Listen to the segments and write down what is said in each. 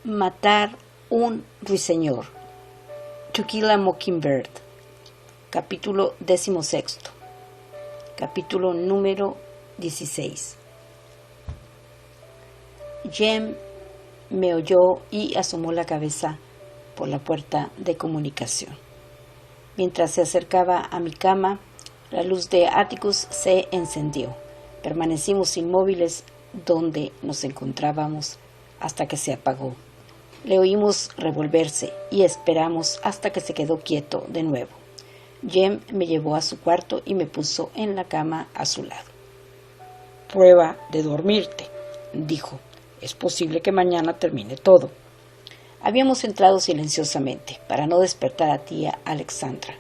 Matar un ruiseñor. To Kill a Mockingbird. Capítulo 16. Capítulo número 16. Jem me oyó y asomó la cabeza por la puerta de comunicación. Mientras se acercaba a mi cama, la luz de Atticus se encendió. Permanecimos inmóviles donde nos encontrábamos hasta que se apagó. Le oímos revolverse y esperamos hasta que se quedó quieto de nuevo. Jem me llevó a su cuarto y me puso en la cama a su lado. «Prueba de dormirte», dijo. «Es posible que mañana termine todo». Habíamos entrado silenciosamente para no despertar a tía Alexandra.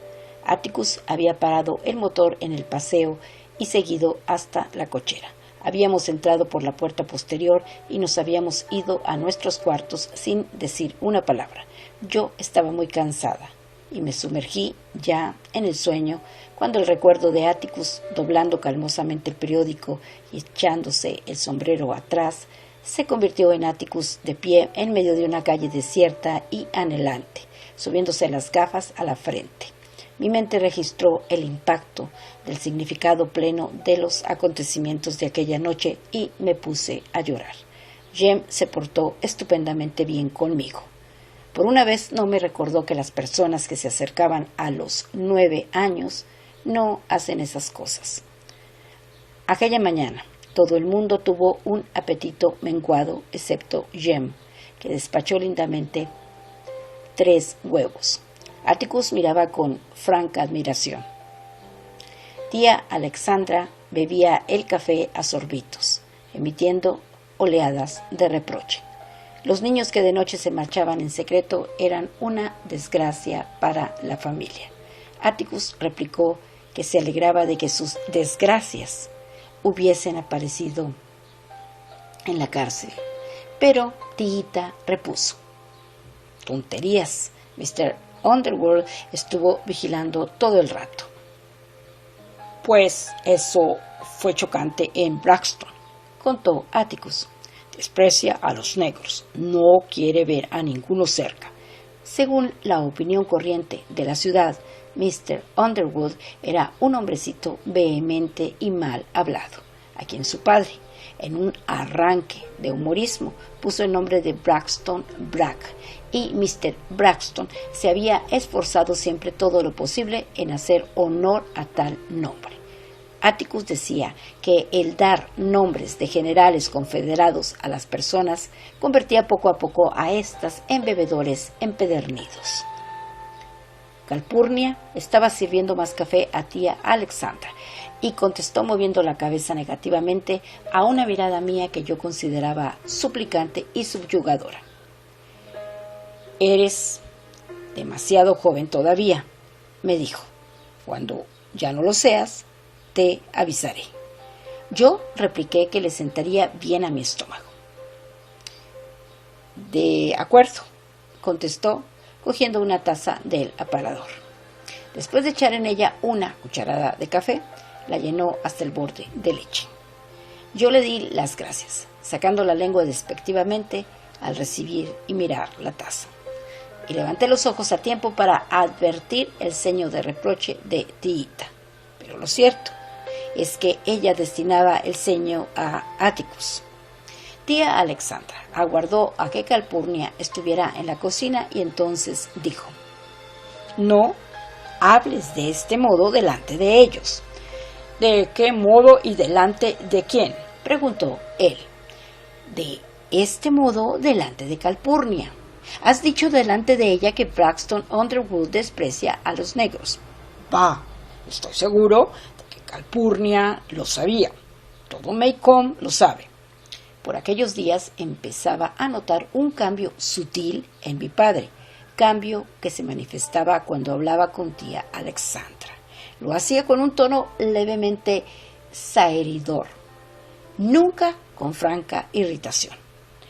Atticus había parado el motor en el paseo y seguido hasta la cochera. Habíamos entrado por la puerta posterior y nos habíamos ido a nuestros cuartos sin decir una palabra. Yo estaba muy cansada y me sumergí ya en el sueño cuando el recuerdo de Atticus, doblando calmosamente el periódico y echándose el sombrero atrás, se convirtió en Atticus de pie en medio de una calle desierta y anhelante, subiéndose las gafas a la frente. Mi mente registró el impacto del significado pleno de los acontecimientos de aquella noche y me puse a llorar. Jem se portó estupendamente bien conmigo. Por una vez no me recordó que las personas que se acercaban a los 9 años no hacen esas cosas. Aquella mañana todo el mundo tuvo un apetito menguado, excepto Jem, que despachó lindamente 3 huevos. Atticus miraba con franca admiración. Tía Alexandra bebía el café a sorbitos, emitiendo oleadas de reproche. Los niños que de noche se marchaban en secreto eran una desgracia para la familia. Atticus replicó que se alegraba de que sus desgracias hubiesen aparecido en la cárcel, pero Tita repuso: «Tonterías, Mr. Underwood estuvo vigilando todo el rato». «Pues eso fue chocante en Braxton», contó Atticus. «Desprecia a los negros, no quiere ver a ninguno cerca». Según la opinión corriente de la ciudad, Mr. Underwood era un hombrecito vehemente y mal hablado, a quien su padre, en un arranque de humorismo, puso el nombre de Braxton Bragg, y Mr. Braxton se había esforzado siempre todo lo posible en hacer honor a tal nombre. Atticus decía que el dar nombres de generales confederados a las personas convertía poco a poco a éstas en bebedores empedernidos. Calpurnia estaba sirviendo más café a tía Alexandra y contestó moviendo la cabeza negativamente a una mirada mía que yo consideraba suplicante y subyugadora. «Eres demasiado joven todavía», me dijo. «Cuando ya no lo seas, te avisaré». Yo repliqué que le sentaría bien a mi estómago. «De acuerdo», contestó, cogiendo una taza del aparador. Después de echar en ella una cucharada de café, la llenó hasta el borde de leche. Yo le di las gracias, sacando la lengua despectivamente al recibir y mirar la taza. Y levanté los ojos a tiempo para advertir el ceño de reproche de Tita. Pero lo cierto es que ella destinaba el ceño a Atticus. Tía Alexandra aguardó a que Calpurnia estuviera en la cocina y entonces dijo: «No hables de este modo delante de ellos». «¿De qué modo y delante de quién?», preguntó él. «De este modo delante de Calpurnia. Has dicho delante de ella que Braxton Underwood desprecia a los negros». «Bah, estoy seguro de que Calpurnia lo sabía. Todo Maycomb lo sabe». Por aquellos días empezaba a notar un cambio sutil en mi padre, cambio que se manifestaba cuando hablaba con tía Alexandra. Lo hacía con un tono levemente saheridor, nunca con franca irritación.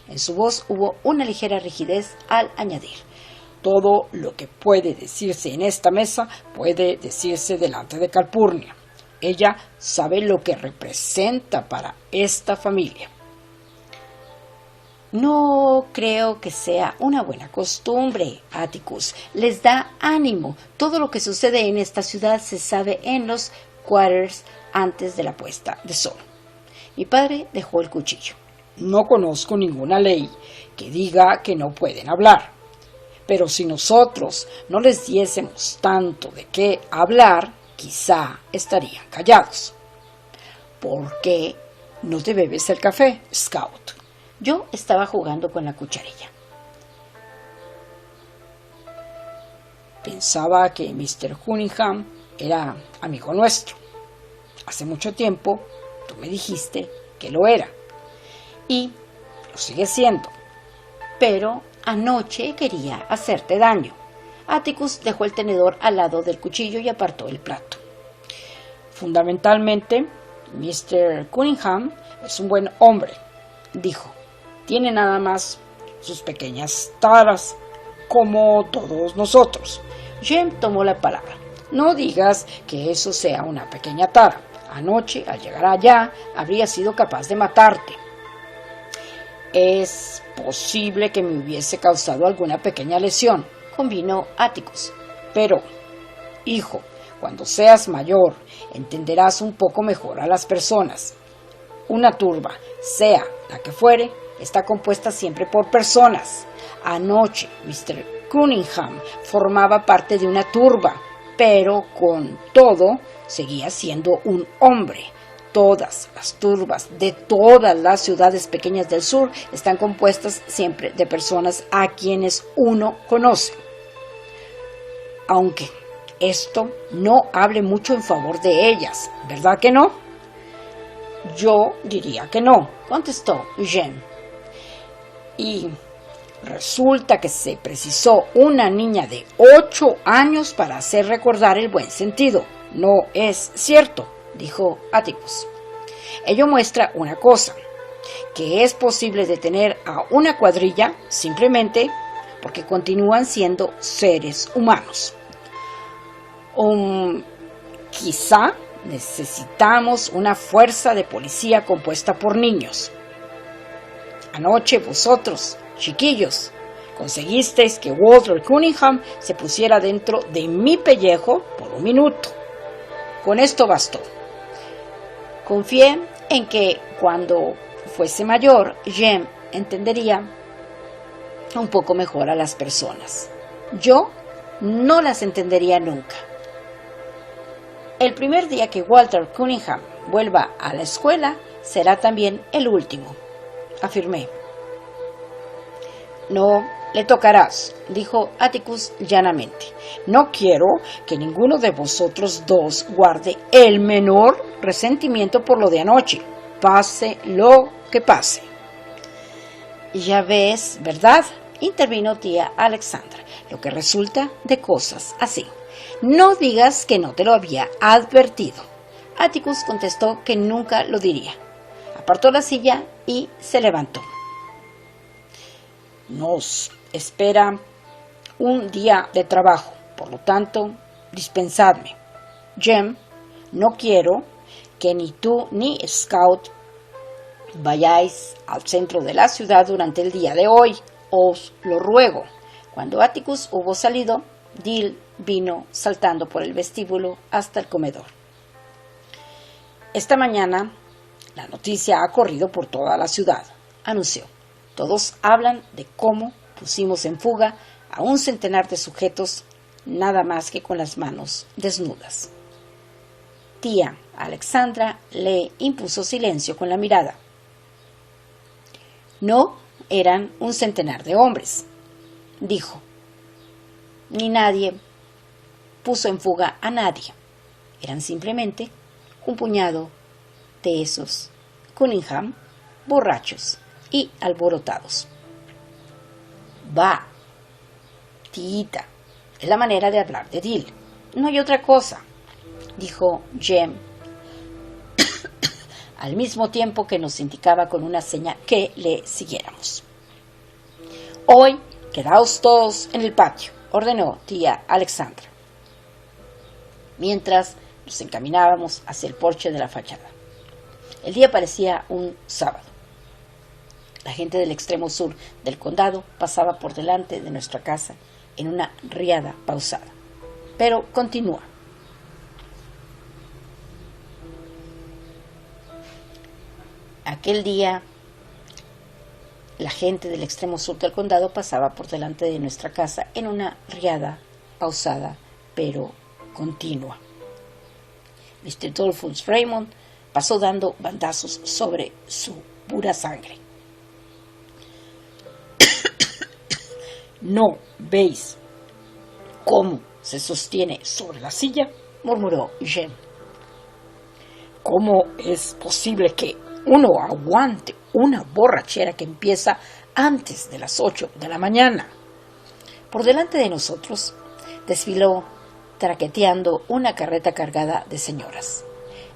En su voz hubo una ligera rigidez al añadir: «Todo lo que puede decirse en esta mesa puede decirse delante de Calpurnia. Ella sabe lo que representa para esta familia». No creo que sea una buena costumbre, Atticus. Les da ánimo. Todo lo que sucede en esta ciudad se sabe en los quarters antes de la puesta de sol. Mi padre dejó el cuchillo. No conozco ninguna ley que diga que no pueden hablar. Pero si nosotros no les diésemos tanto de qué hablar, quizá estarían callados. ¿Por qué no te bebes el café, Scout? Yo estaba jugando con la cucharilla. Pensaba que Mr. Cunningham era amigo nuestro. Hace mucho tiempo tú me dijiste que lo era. Y lo sigue siendo. Pero anoche quería hacerte daño. Atticus dejó el tenedor al lado del cuchillo y apartó el plato. Fundamentalmente, Mr. Cunningham es un buen hombre, dijo. Tiene nada más sus pequeñas taras, como todos nosotros. Jem tomó la palabra. No digas que eso sea una pequeña tara. Anoche, al llegar allá, habría sido capaz de matarte. Es posible que me hubiese causado alguna pequeña lesión, convino Atticus. Pero, hijo, cuando seas mayor, entenderás un poco mejor a las personas. Una turba, sea la que fuere, está compuesta siempre por personas. Anoche, Mr. Cunningham formaba parte de una turba, pero con todo seguía siendo un hombre. Todas las turbas de todas las ciudades pequeñas del sur están compuestas siempre de personas a quienes uno conoce. Aunque esto no hable mucho en favor de ellas, ¿verdad que no? Yo diría que no, contestó Jem. Y resulta que se precisó una niña de 8 años para hacer recordar el buen sentido. No es cierto, dijo Atticus. Ello muestra una cosa, que es posible detener a una cuadrilla simplemente porque continúan siendo seres humanos. Quizá necesitamos una fuerza de policía compuesta por niños. Anoche vosotros, chiquillos, conseguisteis que Walter Cunningham se pusiera dentro de mi pellejo por un minuto. Con esto bastó. Confié en que cuando fuese mayor, Jem entendería un poco mejor a las personas. Yo no las entendería nunca. El primer día que Walter Cunningham vuelva a la escuela será también el último, afirmé. No le tocarás, dijo Atticus llanamente. No quiero que ninguno de vosotros dos guarde el menor resentimiento por lo de anoche, pase lo que pase. Ya ves, ¿verdad?, intervino tía Alexandra, lo que resulta de cosas así. No digas que no te lo había advertido. Atticus contestó que nunca lo diría. Apartó la silla y se levantó. Nos espera un día de trabajo, por lo tanto, dispensadme. Jem, no quiero que ni tú ni Scout vayáis al centro de la ciudad durante el día de hoy. Os lo ruego. Cuando Atticus hubo salido, Dill vino saltando por el vestíbulo hasta el comedor. Esta mañana la noticia ha corrido por toda la ciudad, anunció. Todos hablan de cómo pusimos en fuga a un centenar de sujetos nada más que con las manos desnudas. Tía Alexandra le impuso silencio con la mirada. No eran un centenar de hombres, dijo. Ni nadie puso en fuga a nadie. Eran simplemente un puñado de esos Cunningham borrachos y alborotados. Va, tita, es la manera de hablar de Dill. No hay otra cosa, dijo Jem, al mismo tiempo que nos indicaba con una seña que le siguiéramos. Hoy quedaos todos en el patio, ordenó tía Alexandra, mientras nos encaminábamos hacia el porche de la fachada. El día parecía un sábado. La gente del extremo sur del condado pasaba por delante de nuestra casa en una riada pausada. Pero continúa. Aquel día, la gente del extremo sur del condado pasaba por delante de nuestra casa en una riada pausada, pero continua. Mr. Dolphus Raymond pasó dando bandazos sobre su pura sangre. ¿No veis cómo se sostiene sobre la silla?, murmuró Jem. ¿Cómo es posible que uno aguante una borrachera que empieza antes de las 8 de la mañana? Por delante de nosotros desfiló traqueteando una carreta cargada de señoras.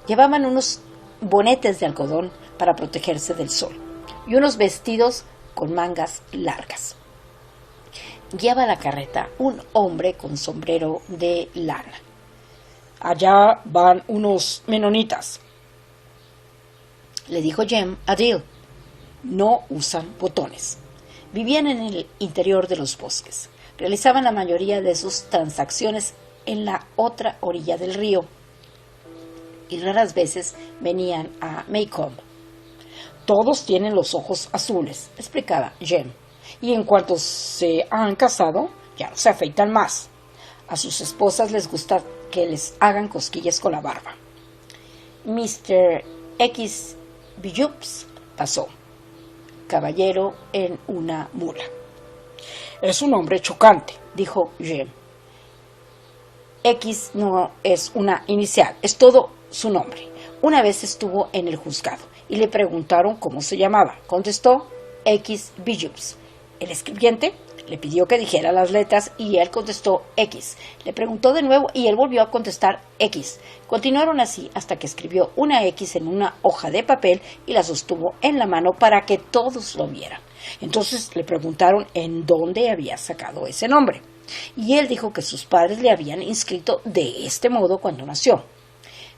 Llevaban unos bonetes de algodón para protegerse del sol y unos vestidos con mangas largas. Guiaba la carreta un hombre con sombrero de lana. Allá van unos menonitas, le dijo Jem a Dill. no usan botones. Vivían en el interior de los bosques. Realizaban la mayoría de sus transacciones en la otra orilla del río y raras veces venían a Maycomb. Todos tienen los ojos azules, explicaba Jem, y en cuanto se han casado, ya no se afeitan más. A sus esposas les gusta que les hagan cosquillas con la barba. Mr. X. Billups pasó, caballero en una mula. Es un hombre chocante, dijo Jem. X no es una inicial, es todo su nombre. Una vez estuvo en el juzgado y le preguntaron cómo se llamaba. Contestó X. Billups. El escribiente le pidió que dijera las letras y él contestó X. Le preguntó de nuevo y él volvió a contestar X. Continuaron así hasta que escribió una X en una hoja de papel y la sostuvo en la mano para que todos lo vieran. Entonces le preguntaron en dónde había sacado ese nombre. Y él dijo que sus padres le habían inscrito de este modo cuando nació.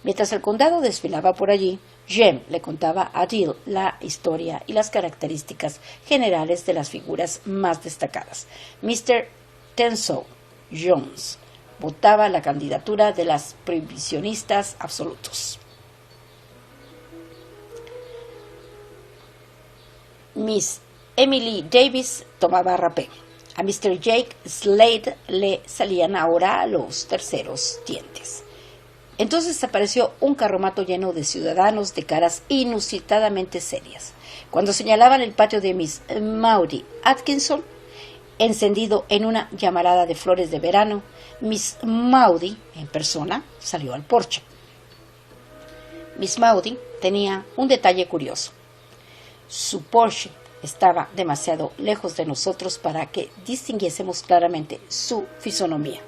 Mientras el condado desfilaba por allí, Jem le contaba a Dill la historia y las características generales de las figuras más destacadas. Mr. Tenshaw Jones votaba la candidatura de las prohibicionistas absolutos. Miss Emily Davis tomaba rapé. A Mr. Jake Slade le salían ahora los terceros dientes. Entonces apareció un carromato lleno de ciudadanos de caras inusitadamente serias. Cuando señalaban el patio de Miss Maudie Atkinson, encendido en una llamarada de flores de verano, Miss Maudie, en persona, salió al porche. Miss Maudie tenía un detalle curioso. Su porche estaba demasiado lejos de nosotros para que distinguiésemos claramente su fisonomía,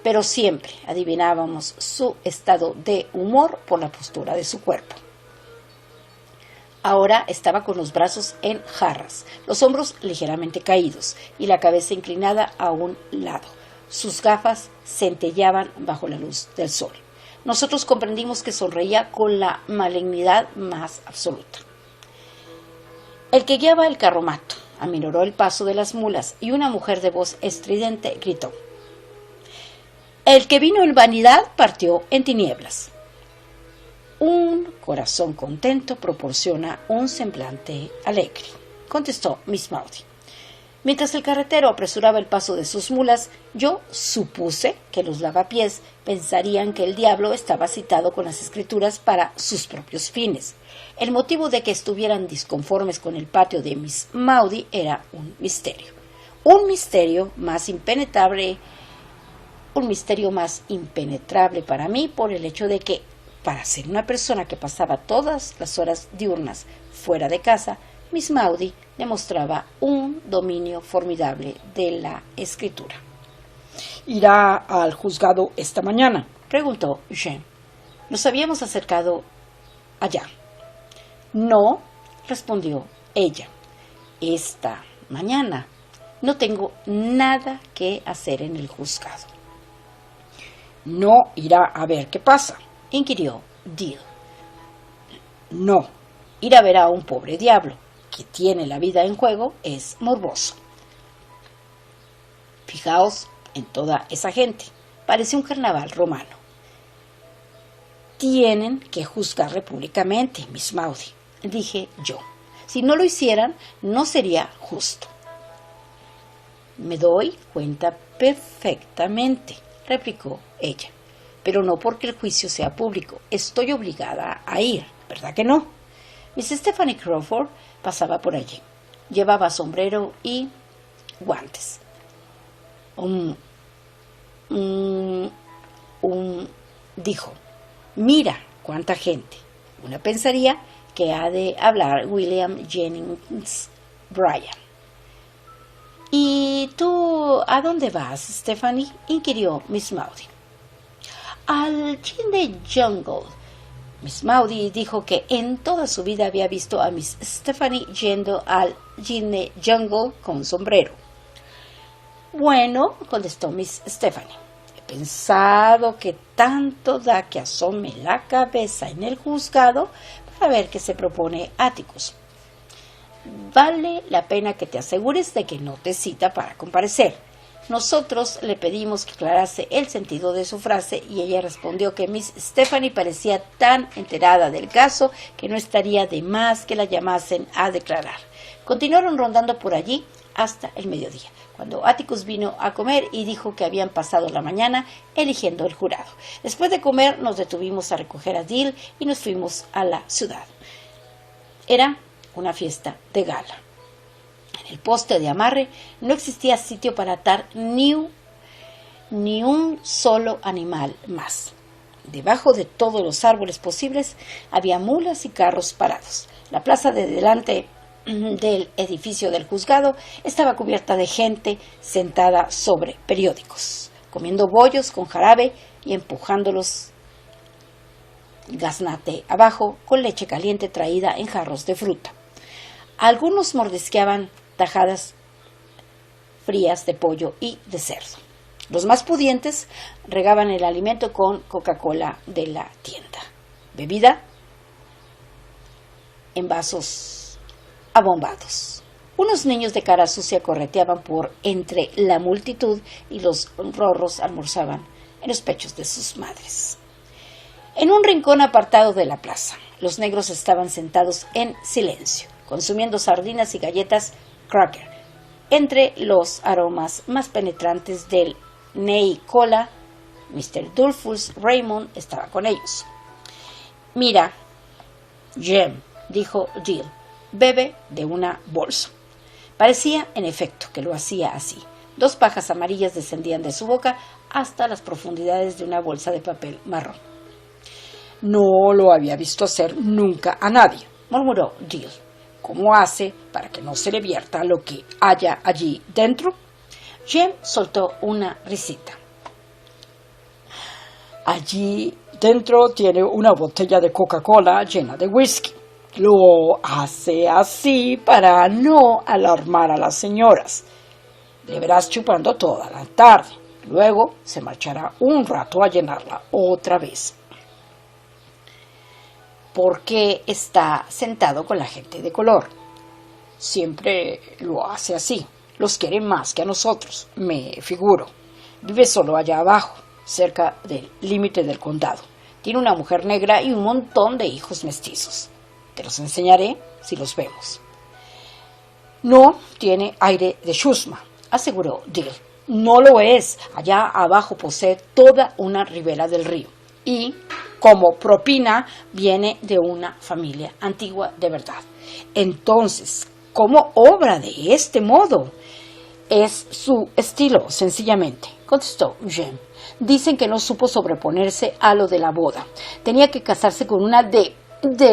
pero siempre adivinábamos su estado de humor por la postura de su cuerpo. Ahora estaba con los brazos en jarras, los hombros ligeramente caídos y la cabeza inclinada a un lado. Sus gafas centelleaban bajo la luz del sol. Nosotros comprendimos que sonreía con la malignidad más absoluta. El que guiaba el carromato aminoró el paso de las mulas y una mujer de voz estridente gritó: «El que vino en vanidad partió en tinieblas». Un corazón contento proporciona un semblante alegre, contestó Miss Maudie. Mientras el carretero apresuraba el paso de sus mulas, yo supuse que los lavapiés pensarían que el diablo estaba citado con las escrituras para sus propios fines. El motivo de que estuvieran disconformes con el patio de Miss Maudie era un misterio más impenetrable para mí por el hecho de que, para ser una persona que pasaba todas las horas diurnas fuera de casa, Miss Maudie demostraba un dominio formidable de la escritura. ¿Irá al juzgado esta mañana?, preguntó Jem. Nos habíamos acercado allá. No, respondió ella. Esta mañana no tengo nada que hacer en el juzgado. ¿No irá a ver qué pasa?, inquirió Dill. No, ir a ver a un pobre diablo. que tiene la vida en juego es morboso. Fijaos en toda esa gente. Parece un carnaval romano. Tienen que juzgar públicamente, Miss Maudy, dije yo. Si no lo hicieran, no sería justo. Me doy cuenta perfectamente, replicó ella, pero no porque el juicio sea público. Estoy obligada a ir, ¿verdad que no? Miss Stephanie Crawford pasaba por allí. Llevaba sombrero y guantes. Dijo, mira cuánta gente. Una pensaría que ha de hablar William Jennings Bryan. ¿Y tú a dónde vas, Stephanie?, inquirió Miss Maudy. Al Gin Jungle. Miss Maudy dijo que en toda su vida había visto a Miss Stephanie yendo al Gin Jungle con sombrero. Bueno, contestó Miss Stephanie, he pensado que tanto da que asome la cabeza en el juzgado para ver qué se propone Atticus. Vale la pena que te asegures de que no te cita para comparecer. Nosotros le pedimos que aclarase el sentido de su frase y ella respondió que Miss Stephanie parecía tan enterada del caso que no estaría de más que la llamasen a declarar. Continuaron rondando por allí hasta el mediodía, cuando Atticus vino a comer y dijo que habían pasado la mañana eligiendo el jurado. Después de comer nos detuvimos a recoger a Dill y nos fuimos a la ciudad. Era una fiesta de gala. En el poste de amarre no existía sitio para atar ni un solo animal más. Debajo de todos los árboles posibles había mulas y carros parados. La plaza de delante del edificio del juzgado estaba cubierta de gente sentada sobre periódicos, comiendo bollos con jarabe y empujándolos gaznate abajo con leche caliente traída en jarros de fruta. Algunos mordisqueaban tajadas frías de pollo y de cerdo. Los más pudientes regaban el alimento con Coca-Cola de la tienda, bebida en vasos abombados. Unos niños de cara sucia correteaban por entre la multitud y los rorros almorzaban en los pechos de sus madres. En un rincón apartado de la plaza, los negros estaban sentados en silencio, consumiendo sardinas y galletas cracker. Entre los aromas más penetrantes del Nei Cola, Mr. Dolphus Raymond estaba con ellos. Mira, Jem, dijo Jill, bebe de una bolsa. Parecía, en efecto, que lo hacía así. 2 pajas amarillas descendían de su boca hasta las profundidades de una bolsa de papel marrón. No lo había visto hacer nunca a nadie, murmuró Jill. ¿Cómo hace para que no se le vierta lo que haya allí dentro? Jem soltó una risita. Allí dentro tiene una botella de Coca-Cola llena de whisky. Lo hace así para no alarmar a las señoras. Le verás chupando toda la tarde. Luego se marchará un rato a llenarla otra vez. ¿Por qué está sentado con la gente de color? Siempre lo hace así. Los quiere más que a nosotros, me figuro. Vive solo allá abajo, cerca del límite del condado. Tiene una mujer negra y un montón de hijos mestizos. Te los enseñaré si los vemos. No tiene aire de chusma, aseguró Dill. No lo es. Allá abajo posee toda una ribera del río. Y, como propina, viene de una familia antigua de verdad. Entonces, ¿cómo obra de este modo? Es su estilo, sencillamente, contestó Jem. Dicen que no supo sobreponerse a lo de la boda. Tenía que casarse con una de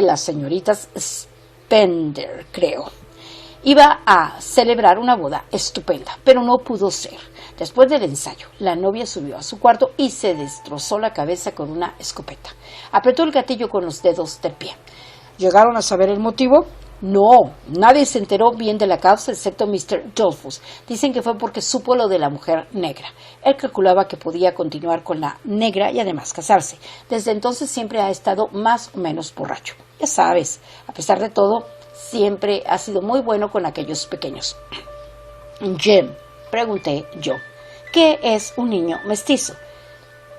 las señoritas Spender, creo. Iba a celebrar una boda estupenda, pero no pudo ser. Después del ensayo, la novia subió a su cuarto y se destrozó la cabeza con una escopeta. Apretó el gatillo con los dedos del pie. ¿Llegaron a saber el motivo? No, nadie se enteró bien de la causa excepto Mr. Dolphus. Dicen que fue porque supo lo de la mujer negra. Él calculaba que podía continuar con la negra y además casarse. Desde entonces siempre ha estado más o menos borracho. Ya sabes, a pesar de todo, siempre ha sido muy bueno con aquellos pequeños. Jim, pregunté yo, ¿qué es un niño mestizo?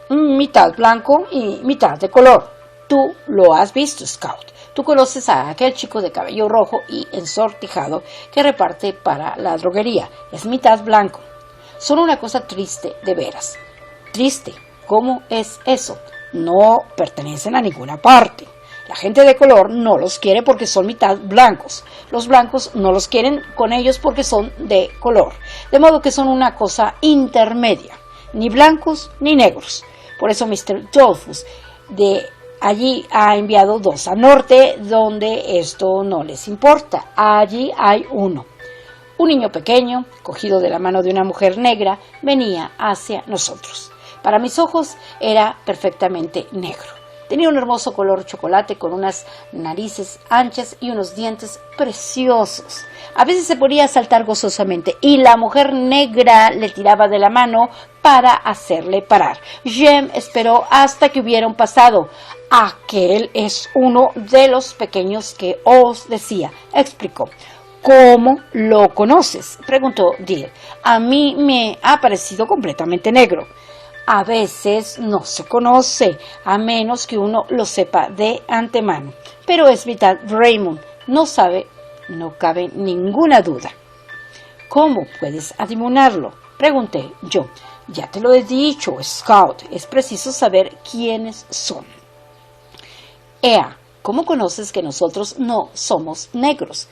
Mitad blanco y mitad de color. Tú lo has visto, Scout. Tú conoces a aquel chico de cabello rojo y ensortijado que reparte para la droguería. Es mitad blanco. Son una cosa triste, de veras. Triste. ¿Cómo es eso? No pertenecen a ninguna parte. La gente de color no los quiere porque son mitad blancos. Los blancos no los quieren con ellos porque son de color. De modo que son una cosa intermedia. Ni blancos ni negros. Por eso Mr. Dolphus de allí ha enviado 2 al norte, donde esto no les importa. Allí hay uno. Un niño pequeño, cogido de la mano de una mujer negra, venía hacia nosotros. Para mis ojos era perfectamente negro. Tenía un hermoso color chocolate con unas narices anchas y unos dientes preciosos. A veces se ponía a saltar gozosamente y la mujer negra le tiraba de la mano para hacerle parar. Jem esperó hasta que hubieran pasado. Aquel es uno de los pequeños que os decía, explicó. ¿Cómo lo conoces?, preguntó Dill. A mí me ha parecido completamente negro. A veces no se conoce, a menos que uno lo sepa de antemano. Pero es mitad Raymond, no cabe ninguna duda. ¿Cómo puedes adivinarlo?, pregunté yo. Ya te lo he dicho, Scout, es preciso saber quiénes son. ¿Cómo conoces que nosotros no somos negros?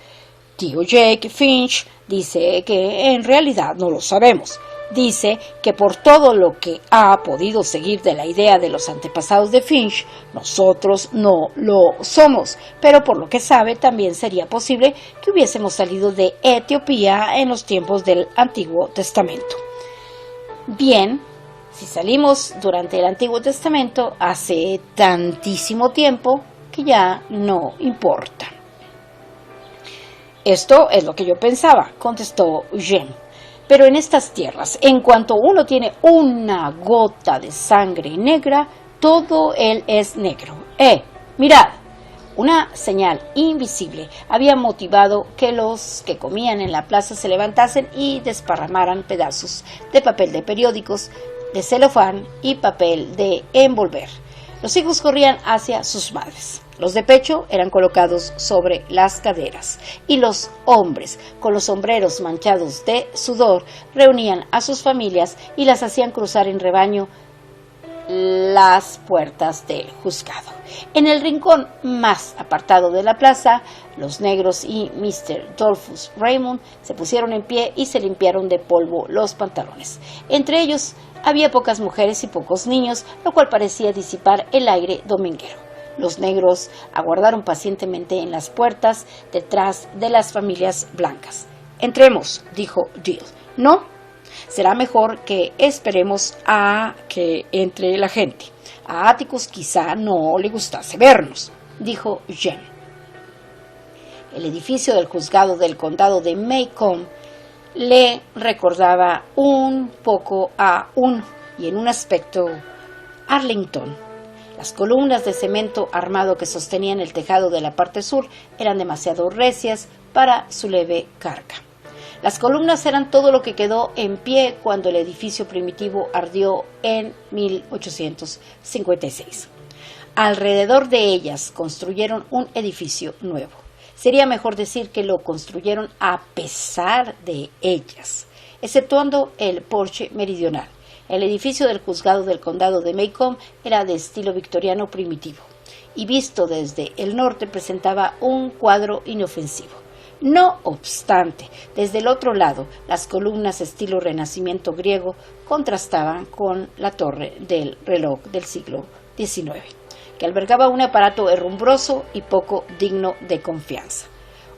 Tío Jake Finch dice que en realidad no lo sabemos. Dice que por todo lo que ha podido seguir de la idea de los antepasados de Finch, nosotros no lo somos, pero por lo que sabe también sería posible que hubiésemos salido de Etiopía en los tiempos del Antiguo Testamento. Bien, si salimos durante el Antiguo Testamento hace tantísimo tiempo que ya no importa. Esto es lo que yo pensaba, contestó Jen. Pero en estas tierras, en cuanto uno tiene una gota de sangre negra, todo él es negro. Mirad, una señal invisible había motivado que los que comían en la plaza se levantasen y desparramaran pedazos de papel de periódicos, de celofán y papel de envolver. Los hijos corrían hacia sus madres. Los de pecho eran colocados sobre las caderas y los hombres, con los sombreros manchados de sudor, reunían a sus familias y las hacían cruzar en rebaño las puertas del juzgado. En el rincón más apartado de la plaza, los negros y Mr. Dolphus Raymond se pusieron en pie y se limpiaron de polvo los pantalones. Entre ellos había pocas mujeres y pocos niños, lo cual parecía disipar el aire dominguero. Los negros aguardaron pacientemente en las puertas detrás de las familias blancas. «Entremos», dijo Dill. «No, será mejor que esperemos a que entre la gente. A Atticus quizá no le gustase vernos», dijo Jen. El edificio del juzgado del condado de Macomb le recordaba un poco y en un aspecto, Arlington. Las columnas de cemento armado que sostenían el tejado de la parte sur eran demasiado recias para su leve carga. Las columnas eran todo lo que quedó en pie cuando el edificio primitivo ardió en 1856. Alrededor de ellas construyeron un edificio nuevo. Sería mejor decir que lo construyeron a pesar de ellas, exceptuando el porche meridional. El edificio del juzgado del condado de Macomb era de estilo victoriano primitivo y visto desde el norte presentaba un cuadro inofensivo. No obstante, desde el otro lado, las columnas estilo renacimiento griego contrastaban con la torre del reloj del siglo XIX, que albergaba un aparato herrumbroso y poco digno de confianza.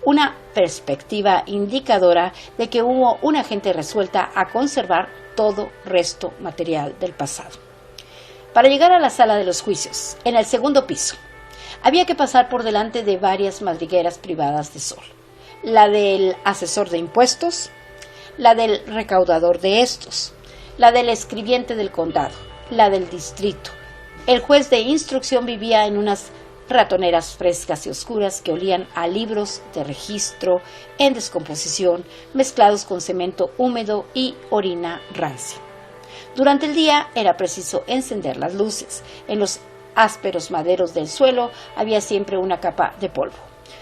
Una perspectiva indicadora de que hubo una gente resuelta a conservar todo resto material del pasado. Para llegar a la sala de los juicios, en el segundo piso, había que pasar por delante de varias madrigueras privadas de sol. La del asesor de impuestos, la del recaudador de estos, la del escribiente del condado, la del distrito. El juez de instrucción vivía en unas ratoneras frescas y oscuras que olían a libros de registro en descomposición mezclados con cemento húmedo y orina rancia. Durante el día era preciso encender las luces. En los ásperos maderos del suelo había siempre una capa de polvo.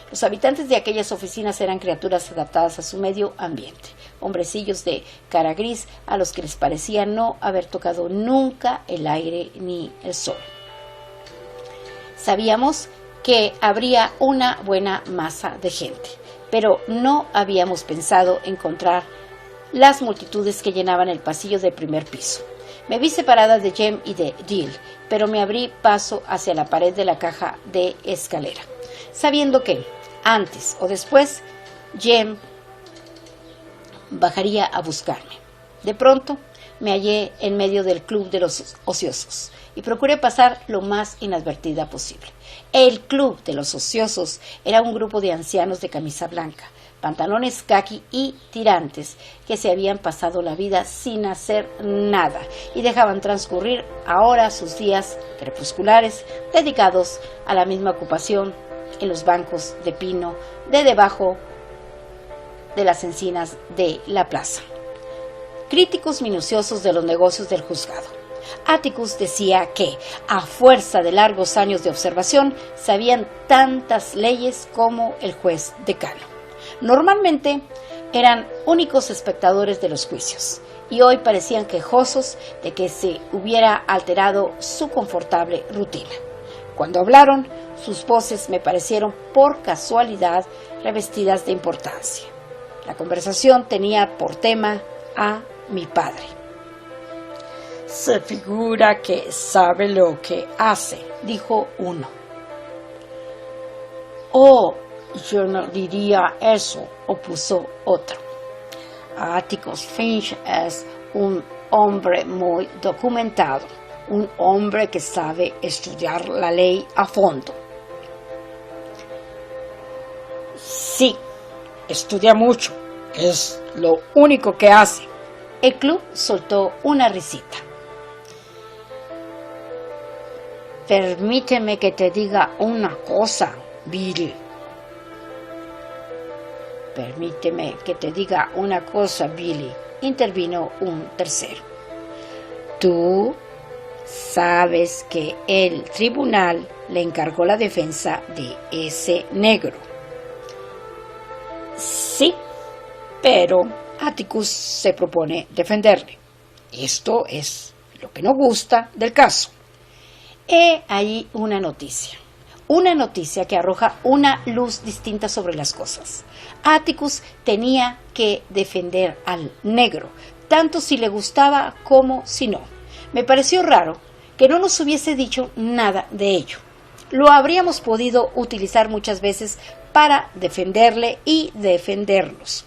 Los habitantes de aquellas oficinas eran criaturas adaptadas a su medio ambiente, hombrecillos de cara gris a los que les parecía no haber tocado nunca el aire ni el sol. Sabíamos que habría una buena masa de gente, pero no habíamos pensado encontrar las multitudes que llenaban el pasillo del primer piso. Me vi separada de Jem y de Dill, pero me abrí paso hacia la pared de la caja de escalera, sabiendo que, antes o después, Jem bajaría a buscarme. De pronto, me hallé en medio del club de los ociosos y procuré pasar lo más inadvertida posible. El club de los ociosos era un grupo de ancianos de camisa blanca, pantalones caqui y tirantes que se habían pasado la vida sin hacer nada y dejaban transcurrir ahora sus días crepusculares dedicados a la misma ocupación en los bancos de pino de debajo de las encinas de la plaza. Críticos minuciosos de los negocios del juzgado. Atticus decía que, a fuerza de largos años de observación, sabían tantas leyes como el juez decano. Normalmente eran únicos espectadores de los juicios y hoy parecían quejosos de que se hubiera alterado su confortable rutina. Cuando hablaron, sus voces me parecieron por casualidad revestidas de importancia. La conversación tenía por tema a mi padre. Se figura que sabe lo que hace, dijo uno. Oh, yo no diría eso, opuso otro. Atticus Finch es un hombre muy documentado, un hombre que sabe estudiar la ley a fondo. Sí, estudia mucho, es lo único que hace. El club soltó una risita. Permíteme que te diga una cosa, Bill. Permíteme que te diga una cosa, Billy, intervino un tercero. Tú sabes que el tribunal le encargó la defensa de ese negro. Sí, pero Atticus se propone defenderle. Esto es lo que no gusta del caso. He ahí una noticia que arroja una luz distinta sobre las cosas. Atticus tenía que defender al negro, tanto si le gustaba como si no. Me pareció raro que no nos hubiese dicho nada de ello. Lo habríamos podido utilizar muchas veces para defenderle y defendernos.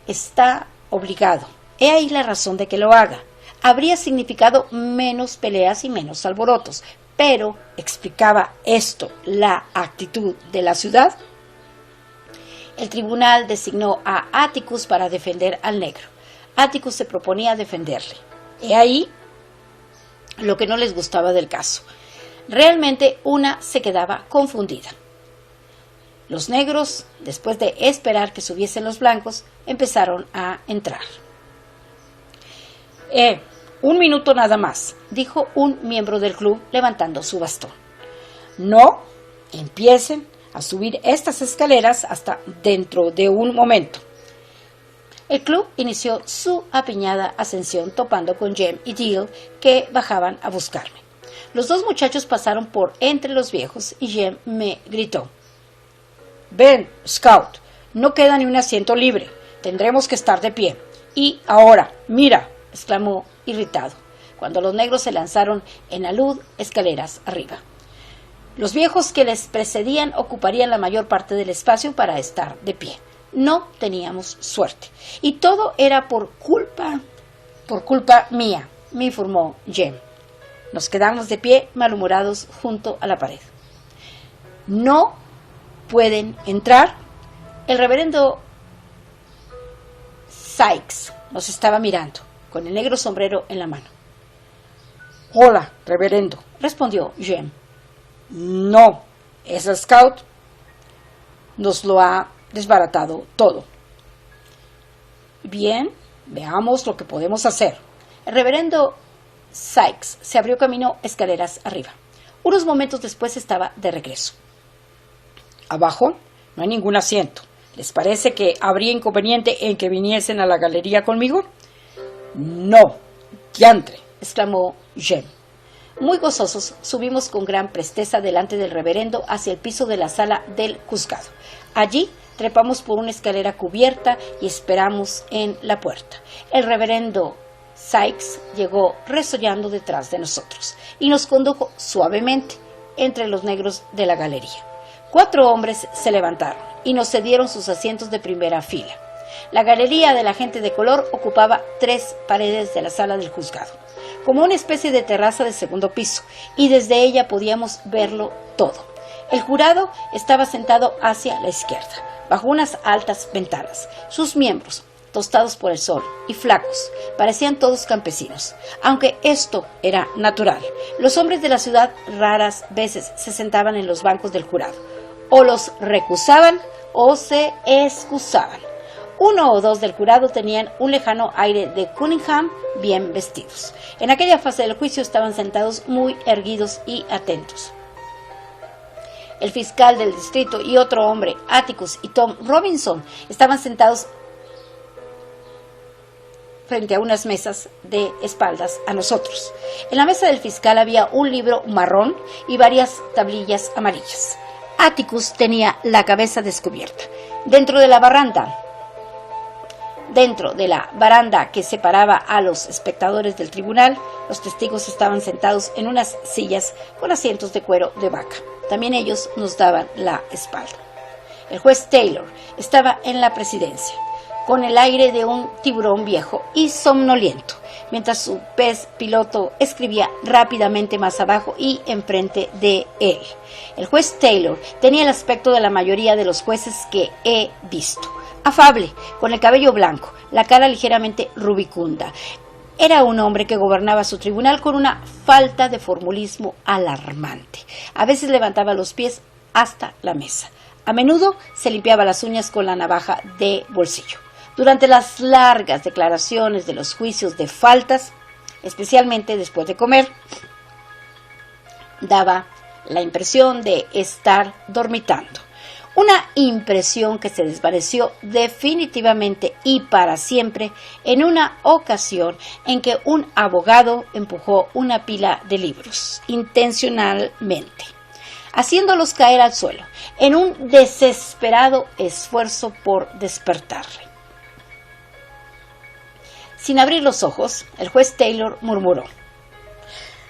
Está obligado. He ahí la razón de que lo haga. Habría significado menos peleas y menos alborotos, pero ¿explicaba esto la actitud de la ciudad? El tribunal designó a Atticus para defender al negro. Atticus se proponía defenderle. He ahí lo que no les gustaba del caso. Realmente una se quedaba confundida. Los negros, después de esperar que subiesen los blancos, empezaron a entrar. Un minuto nada más, dijo un miembro del club levantando su bastón. No empiecen a subir estas escaleras hasta dentro de un momento. El club inició su apiñada ascensión topando con Jem y Dill que bajaban a buscarme. Los dos muchachos pasaron por entre los viejos y Jem me gritó. Ven, Scout, no queda ni un asiento libre, tendremos que estar de pie. Y ahora, mira, exclamó irritado, cuando los negros se lanzaron en alud escaleras arriba. Los viejos que les precedían ocuparían la mayor parte del espacio para estar de pie. No teníamos suerte. Y todo era por culpa mía, me informó Jem. Nos quedamos de pie, malhumorados, junto a la pared. No pueden entrar. El reverendo Sykes nos estaba mirando, con el negro sombrero en la mano. Hola, reverendo, respondió Jem. No, esa Scout nos lo ha desbaratado todo. Bien, veamos lo que podemos hacer. El reverendo Sykes se abrió camino escaleras arriba. Unos momentos después estaba de regreso. Abajo no hay ningún asiento. ¿Les parece que habría inconveniente en que viniesen a la galería conmigo? No, diantre, exclamó Jem. Muy gozosos, subimos con gran presteza delante del reverendo hacia el piso de la sala del juzgado. Allí trepamos por una escalera cubierta y esperamos en la puerta. El reverendo Sykes llegó resollando detrás de nosotros y nos condujo suavemente entre los negros de la galería. 4 hombres se levantaron y nos cedieron sus asientos de primera fila. La galería de la gente de color ocupaba 3 paredes de la sala del juzgado, como una especie de terraza de segundo piso, y desde ella podíamos verlo todo. El jurado estaba sentado hacia la izquierda, bajo unas altas ventanas. Sus miembros, tostados por el sol y flacos, parecían todos campesinos, aunque esto era natural. Los hombres de la ciudad raras veces se sentaban en los bancos del jurado, o los recusaban o se excusaban. 1 o 2 del jurado tenían un lejano aire de Cunningham, bien vestidos. En aquella fase del juicio estaban sentados muy erguidos y atentos. El fiscal del distrito y otro hombre, Atticus y Tom Robinson, estaban sentados frente a unas mesas de espaldas a nosotros. En la mesa del fiscal había un libro marrón y varias tablillas amarillas. Atticus tenía la cabeza descubierta. Dentro de la baranda que separaba a los espectadores del tribunal, los testigos estaban sentados en unas sillas con asientos de cuero de vaca. También ellos nos daban la espalda. El juez Taylor estaba en la presidencia, con el aire de un tiburón viejo y somnoliento, mientras su pez piloto escribía rápidamente más abajo y enfrente de él. El juez Taylor tenía el aspecto de la mayoría de los jueces que he visto. Afable, con el cabello blanco, la cara ligeramente rubicunda. Era un hombre que gobernaba su tribunal con una falta de formulismo alarmante. A veces levantaba los pies hasta la mesa. A menudo se limpiaba las uñas con la navaja de bolsillo. Durante las largas declaraciones de los juicios de faltas, especialmente después de comer, daba la impresión de estar dormitando. Una impresión que se desvaneció definitivamente y para siempre en una ocasión en que un abogado empujó una pila de libros intencionalmente, haciéndolos caer al suelo en un desesperado esfuerzo por despertarle. Sin abrir los ojos, el juez Taylor murmuró: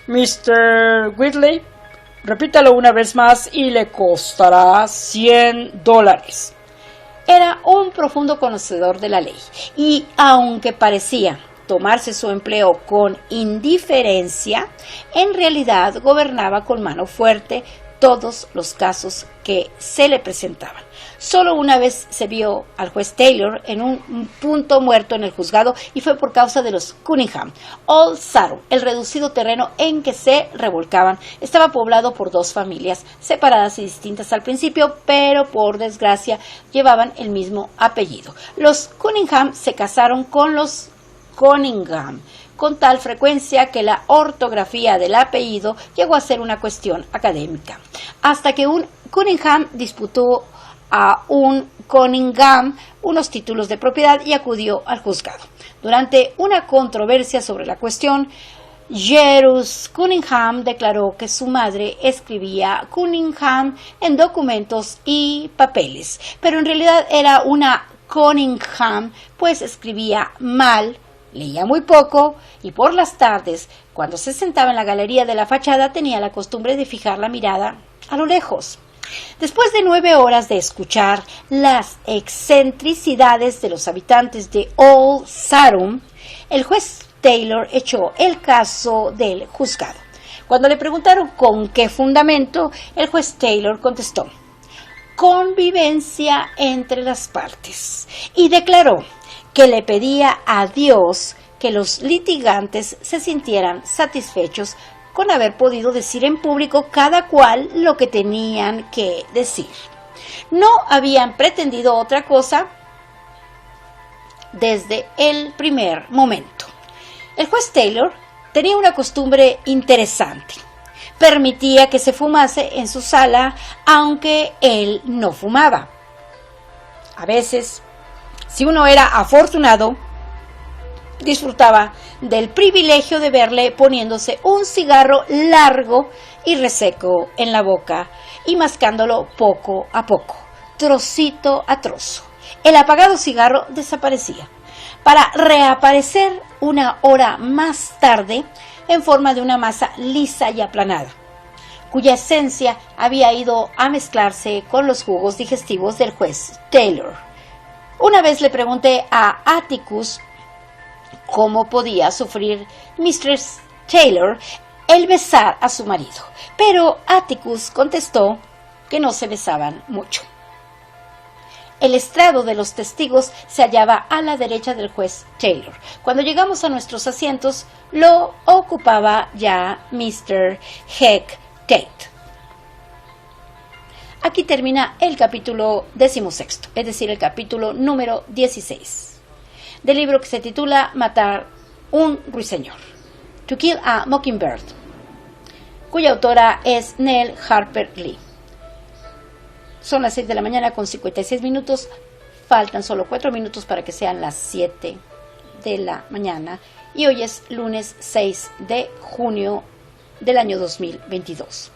Mr. Whitley, repítalo una vez más y le costará $100. Era un profundo conocedor de la ley y, aunque parecía tomarse su empleo con indiferencia, en realidad gobernaba con mano fuerte todos los casos que se le presentaban. Solo una vez se vio al juez Taylor en un punto muerto en el juzgado y fue por causa de los Cunningham. Old Sarum, el reducido terreno en que se revolcaban, estaba poblado por 2 familias separadas y distintas al principio, pero por desgracia llevaban el mismo apellido. Los Cunningham se casaron con los Cunningham con tal frecuencia que la ortografía del apellido llegó a ser una cuestión académica, hasta que un Cunningham disputó a un Cunningham unos títulos de propiedad y acudió al juzgado. Durante una controversia sobre la cuestión, Jerus Cunningham declaró que su madre escribía Cunningham en documentos y papeles, pero en realidad era una Cunningham, pues escribía mal, leía muy poco y por las tardes, cuando se sentaba en la galería de la fachada, tenía la costumbre de fijar la mirada a lo lejos. Después de 9 horas de escuchar las excentricidades de los habitantes de Old Sarum, el juez Taylor echó el caso del juzgado. Cuando le preguntaron con qué fundamento, el juez Taylor contestó: convivencia entre las partes, y declaró que le pedía a Dios que los litigantes se sintieran satisfechos con haber podido decir en público cada cual lo que tenían que decir. No habían pretendido otra cosa desde el primer momento. El juez Taylor tenía una costumbre interesante. Permitía que se fumase en su sala, aunque él no fumaba. A veces, si uno era afortunado, disfrutaba del privilegio de verle poniéndose un cigarro largo y reseco en la boca y mascándolo poco a poco, trocito a trozo. El apagado cigarro desaparecía, para reaparecer una hora más tarde en forma de una masa lisa y aplanada, cuya esencia había ido a mezclarse con los jugos digestivos del juez Taylor. Una vez le pregunté a Atticus cómo podía sufrir Mistress Taylor el besar a su marido, pero Atticus contestó que no se besaban mucho. El estrado de los testigos se hallaba a la derecha del juez Taylor. Cuando llegamos a nuestros asientos, lo ocupaba ya Mr. Heck Tate. Aquí termina el capítulo 16, es decir, el capítulo número 16, del libro que se titula Matar un ruiseñor, To Kill a Mockingbird, cuya autora es Nell Harper Lee. Son las 6 de la mañana con 56 minutos. Faltan solo 4 minutos para que sean las 7 de la mañana. Y hoy es lunes 6 de junio del año 2022.